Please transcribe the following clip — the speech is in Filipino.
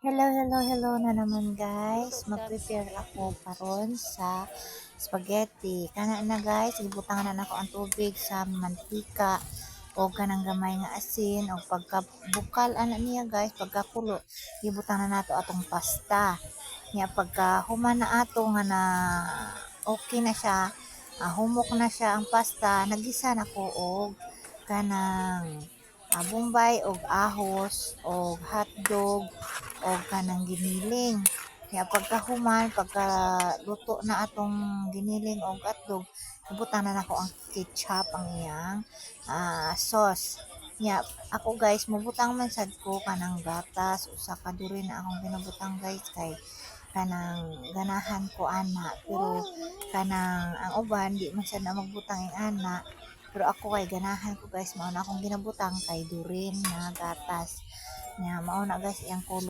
Hello, hello, hello na naman guys. Kumusta? Mag-prepare ako paron sa spaghetti. Kana na guys, ibutangan na nako ang tubig sa mantika o kanang gamay nga asin o pagkabukal ana niya guys, pagkakulo, ibutang na nato atong pasta. Nya pagka human na ato nga na okay na siya, humok na siya ang pasta, nagisa na ko og kanang bombay og ahos og hotdog o kanang giniling. Kaya pagkahuman, pagkaluto na atong giniling o hotdog, ibutan na nako ang ketchup ang iyang sauce. Nya ako guys, mubutang man sad ko kanang gatas usa ka duri na akong ginabutang guys kay kanang ganahan ko ana pero kanang ang uban di man sad na magbutang ing ana pero ako kay ganahan ko guys mao na akong ginabutang kay durin nga gatas nya mao na guys iyang